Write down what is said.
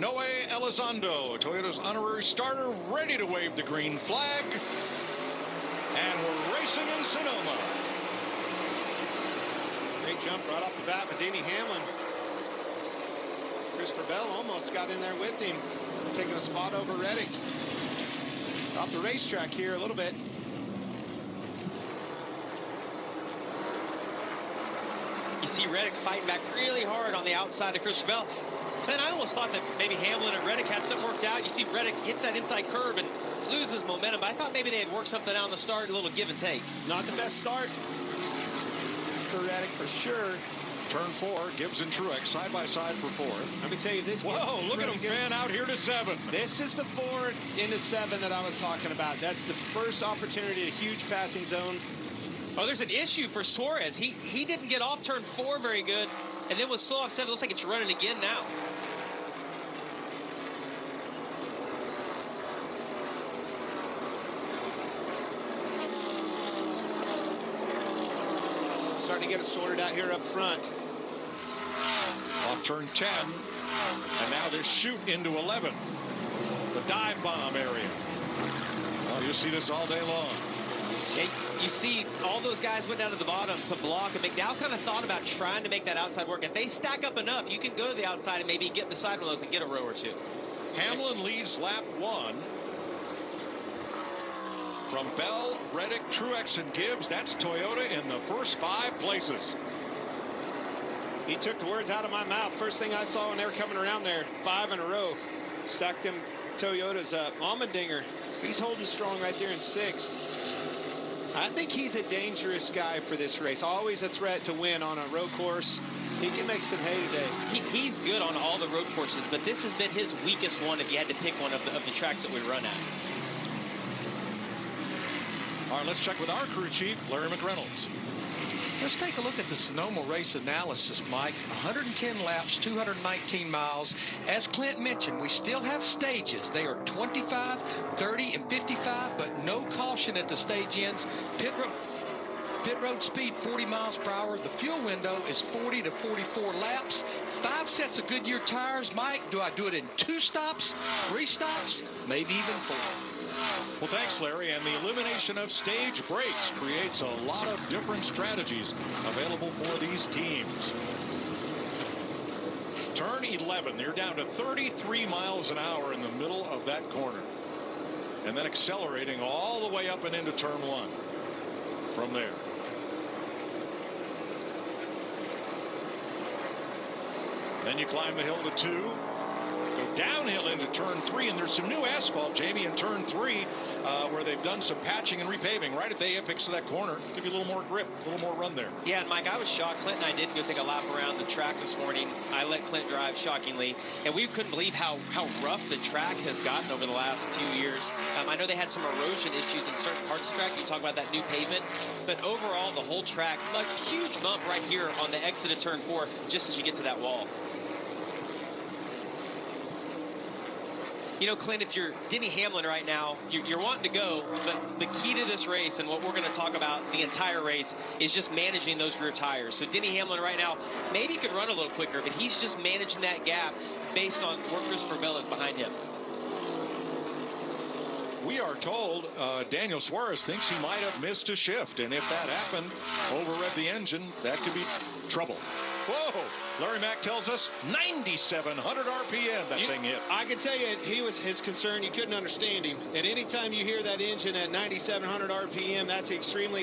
Noe Elizondo, Toyota's honorary starter, ready to wave the green flag. And we're racing in Sonoma. Great jump right off the bat with Denny Hamlin. Christopher Bell almost got in there with him, taking a spot over Reddick. Off the racetrack here a little bit. You see Reddick fighting back really hard on the outside of Christopher Bell. Then I almost thought that maybe Hamlin and Reddick had something worked out. You see Reddick hits that inside curve and loses momentum, but I thought maybe they had worked something out on the start, a little give and take. Not the best start for Reddick for sure. Turn 4, Gibbs and Truex side by side for 4th. Let me tell you this. Whoa, look at him fan out here to 7. This is the 4 into 7 that I was talking about. That's the first opportunity, a huge passing zone. Oh, there's an issue for Suarez. He didn't get off turn 4 very good, and then was slow off 7. Looks like it's running again now. Starting to get it sorted out here up front. Off turn 10, and now they shoot into 11. The dive bomb area. Oh, you see this all day long. Yeah, you see all those guys went down to the bottom to block, and McDowell kind of thought about trying to make that outside work. If they stack up enough, you can go to the outside and maybe get beside one of those and get a row or two. Hamlin leads lap 1. From Bell, Reddick, Truex, and Gibbs, that's Toyota in the first 5 places. He took the words out of my mouth. First thing I saw when they were coming around there, 5 in a row. Stacked them Toyotas up. Allmendinger, he's holding strong right there in 6th. I think he's a dangerous guy for this race. Always a threat to win on a road course. He can make some hay today. He's good on all the road courses, but this has been his weakest one if you had to pick one of the tracks that we run at. All right, let's check with our crew chief, Larry McReynolds. Let's take a look at the Sonoma race analysis, Mike. 110 laps, 219 miles. As Clint mentioned, we still have stages. They are 25, 30, and 55, but no caution at the stage ends. Pit road speed 40 miles per hour. The fuel window is 40 to 44 laps. 5 sets of Goodyear tires. Mike, do I do it in 2 stops, 3 stops, maybe even 4? Well, thanks, Larry. And the elimination of stage breaks creates a lot of different strategies available for these teams. Turn 11, they're down to 33 miles an hour in the middle of that corner. And then accelerating all the way up and into turn 1 from there. Then you climb the hill to 2. Go downhill into turn 3, and there's some new asphalt, Jamie, in turn 3, where they've done some patching and repaving right at the apex of that corner. Give you a little more grip, a little more run there. Yeah, and Mike, I was shocked. Clint and I did go take a lap around the track this morning. I let Clint drive, shockingly, and we couldn't believe how rough the track has gotten over the last few years. I know they had some erosion issues in certain parts of the track. You talk about that new pavement, but overall, the whole track, a huge bump right here on the exit of turn 4, just as you get to that wall. You know, Clint, if you're Denny Hamlin right now, you're wanting to go, but the key to this race and what we're going to talk about the entire race is just managing those rear tires. So Denny Hamlin right now, maybe he could run a little quicker, but he's just managing that gap based on where Christopher Bell is behind him. We are told Daniel Suarez thinks he might have missed a shift, and if that happened, overrev the engine, that could be trouble. Whoa! Larry Mack tells us 9,700 RPM that thing hit. I can tell you, his concern, you couldn't understand him. At any time you hear that engine at 9,700 RPM, that's extremely high.